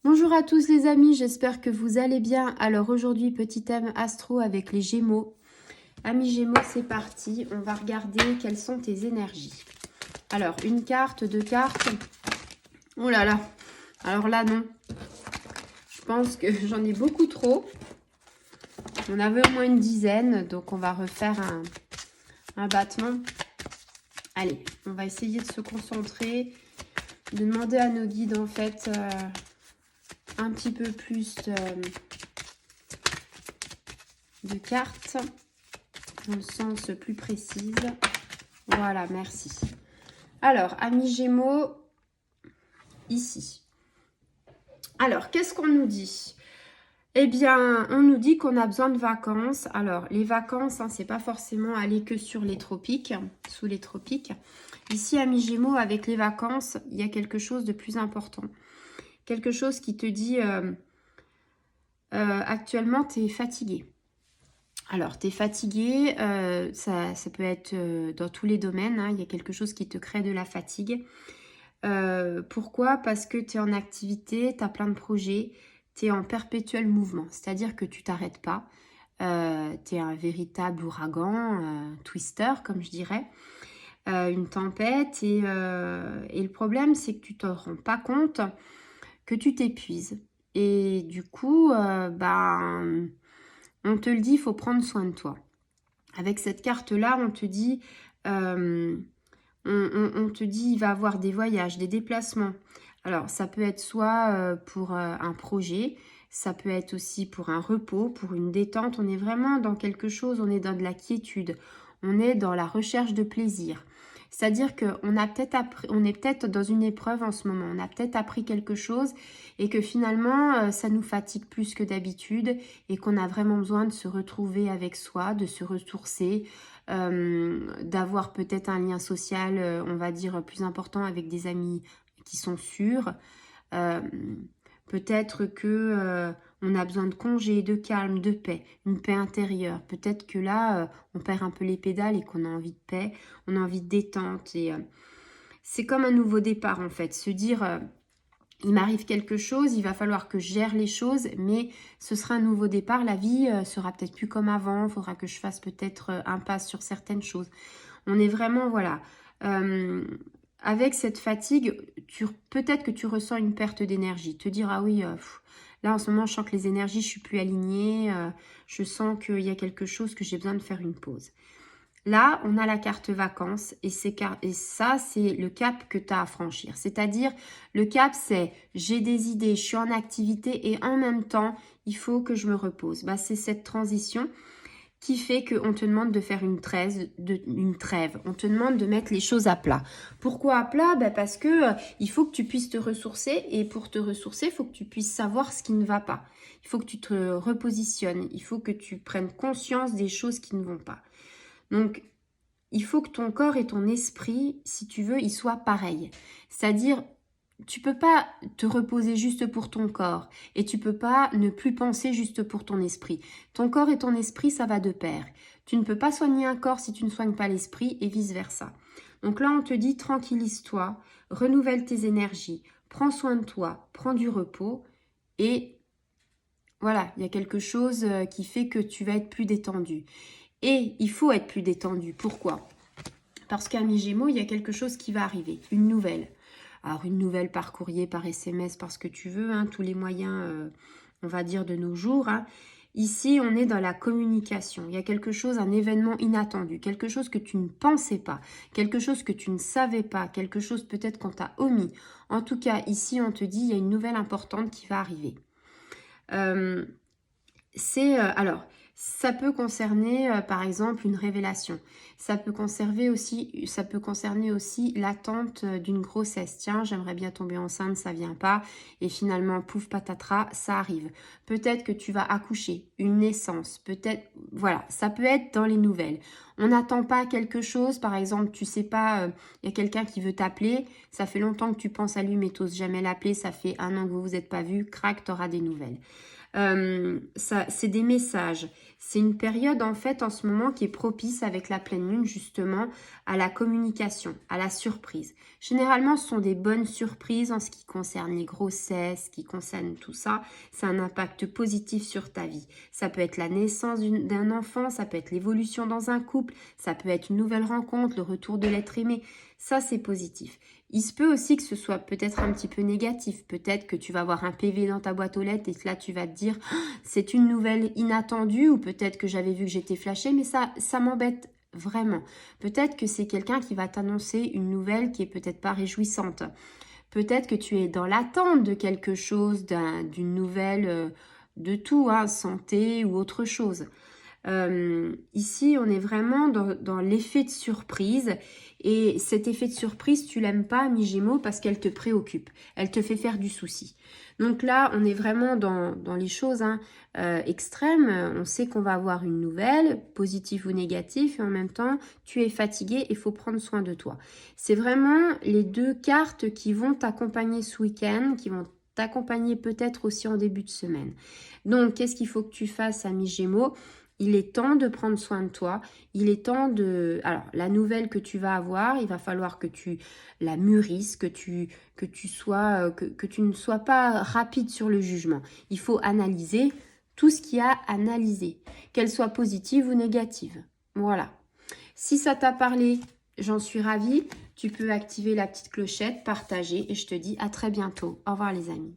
Bonjour à tous les amis, j'espère que vous allez bien. Alors aujourd'hui, petit thème astro avec les Gémeaux. Amis Gémeaux, c'est parti. On va regarder quelles sont tes énergies. Alors, une carte, deux cartes. Oh là là. Alors là, non. Je pense que j'en ai beaucoup trop. On avait au moins une dizaine, donc on va refaire un battement. Allez, on va essayer de se concentrer, de demander à nos guides en fait un petit peu plus de cartes dans le sens plus précise. Voilà, merci. Alors, amis Gémeaux, ici. Alors, qu'est-ce qu'on nous dit? Eh bien, on nous dit qu'on a besoin de vacances. Alors, les vacances, hein, c'est pas forcément aller que sur les tropiques, sous les tropiques. Ici, amis Gémeaux, avec les vacances, il y a quelque chose de plus important. Quelque chose qui te dit, actuellement, tu es fatigué. Alors, tu es fatigué, ça peut être dans tous les domaines, hein, il y a quelque chose qui te crée de la fatigue. Pourquoi? Parce que tu es en activité, tu as plein de projets, tu es en perpétuel mouvement, c'est-à-dire que tu t'arrêtes pas. Tu es un véritable ouragan, twister, comme je dirais, une tempête. Et le problème, c'est que tu te rends pas compte que tu t'épuises. Et du coup, on te le dit, il faut prendre soin de toi. Avec cette carte-là, on te dit, on te dit, il va y avoir des voyages, des déplacements. Alors, ça peut être soit pour un projet, ça peut être aussi pour un repos, pour une détente. On est vraiment dans quelque chose, on est dans de la quiétude, on est dans la recherche de plaisir. C'est-à-dire qu'on a peut-être appris, on est peut-être dans une épreuve en ce moment, on a peut-être appris quelque chose et que finalement, ça nous fatigue plus que d'habitude et qu'on a vraiment besoin de se retrouver avec soi, de se ressourcer, d'avoir peut-être un lien social, on va dire, plus important avec des amis qui sont sûrs. Peut-être que on a besoin de congés, de calme, de paix, une paix intérieure. Peut-être que là, on perd un peu les pédales et qu'on a envie de paix, on a envie de détente. Et c'est comme un nouveau départ en fait, se dire il m'arrive quelque chose, il va falloir que je gère les choses, mais ce sera un nouveau départ. La vie sera peut-être plus comme avant, il faudra que je fasse peut-être un pas sur certaines choses. On est vraiment, voilà, avec cette fatigue, peut-être que tu ressens une perte d'énergie. Te dire, ah oui, là en ce moment, je sens que les énergies, je suis plus alignée, je sens qu'il y a quelque chose que j'ai besoin de faire une pause. Là, on a la carte vacances et ça, c'est le cap que tu as à franchir. C'est-à-dire, le cap, c'est j'ai des idées, je suis en activité et en même temps, il faut que je me repose. Bah, c'est cette transition qui fait qu'on te demande de faire une trêve. On te demande de mettre les choses à plat. Pourquoi à plat? Bah parce que il faut que tu puisses te ressourcer et pour te ressourcer, il faut que tu puisses savoir ce qui ne va pas. Il faut que tu te repositionnes. Il faut que tu prennes conscience des choses qui ne vont pas. Donc, il faut que ton corps et ton esprit, si tu veux, ils soient pareils. C'est-à-dire, tu peux pas te reposer juste pour ton corps et tu peux pas ne plus penser juste pour ton esprit. Ton corps et ton esprit, ça va de pair. Tu ne peux pas soigner un corps si tu ne soignes pas l'esprit et vice-versa. Donc là, on te dit tranquillise-toi, renouvelle tes énergies, prends soin de toi, prends du repos et voilà, il y a quelque chose qui fait que tu vas être plus détendu. Et il faut être plus détendu. Pourquoi? Parce qu'à mi-Gémeaux, il y a quelque chose qui va arriver, une nouvelle. Alors, une nouvelle par courrier, par SMS, parce que tu veux, hein, tous les moyens, on va dire, de nos jours. Hein. Ici, on est dans la communication. Il y a quelque chose, un événement inattendu, quelque chose que tu ne pensais pas, quelque chose que tu ne savais pas, quelque chose peut-être qu'on t'a omis. En tout cas, ici, on te dit, il y a une nouvelle importante qui va arriver. Alors, ça peut concerner, par exemple, une révélation. Ça peut concerner aussi l'attente d'une grossesse. Tiens, j'aimerais bien tomber enceinte, ça vient pas. Et finalement, pouf, patatras, ça arrive. Peut-être que tu vas accoucher, une naissance. Peut-être, voilà, ça peut être dans les nouvelles. On n'attend pas quelque chose. Par exemple, tu sais pas, il y a quelqu'un qui veut t'appeler. Ça fait longtemps que tu penses à lui, mais tu n'oses jamais l'appeler. Ça fait 1 an que vous vous êtes pas vus. Crac, tu auras des nouvelles. C'est des messages. C'est une période en fait en ce moment qui est propice avec la pleine lune justement à la communication, à la surprise. Généralement, ce sont des bonnes surprises en ce qui concerne les grossesses, qui concerne tout ça. C'est un impact positif sur ta vie. Ça peut être la naissance d'un enfant, ça peut être l'évolution dans un couple, ça peut être une nouvelle rencontre, le retour de l'être aimé. Ça, c'est positif. Il se peut aussi que ce soit peut-être un petit peu négatif. Peut-être que tu vas avoir un PV dans ta boîte aux lettres et que là, tu vas te dire « c'est une nouvelle inattendue » ou peut-être que j'avais vu que j'étais flashée, mais ça m'embête vraiment. Peut-être que c'est quelqu'un qui va t'annoncer une nouvelle qui est peut-être pas réjouissante. Peut-être que tu es dans l'attente de quelque chose, d'une nouvelle, de tout, hein, santé ou autre chose. Ici, on est vraiment dans l'effet de surprise. Et cet effet de surprise, tu l'aimes pas, mi-gémeaux, parce qu'elle te préoccupe. Elle te fait faire du souci. Donc là, on est vraiment dans les choses extrêmes. On sait qu'on va avoir une nouvelle, positive ou négative, et en même temps, tu es fatigué et il faut prendre soin de toi. C'est vraiment les deux cartes qui vont t'accompagner ce week-end, qui vont t'accompagner peut-être aussi en début de semaine. Donc, qu'est-ce qu'il faut que tu fasses à mi-gémeaux ? Il est temps de prendre soin de toi. Il est temps de... Alors, la nouvelle que tu vas avoir, il va falloir que tu la mûrisses, que tu ne sois pas rapide sur le jugement. Il faut analyser tout ce qu'il y a à analyser, qu'elle soit positive ou négative. Voilà. Si ça t'a parlé, j'en suis ravie. Tu peux activer la petite clochette, partager et je te dis à très bientôt. Au revoir les amis.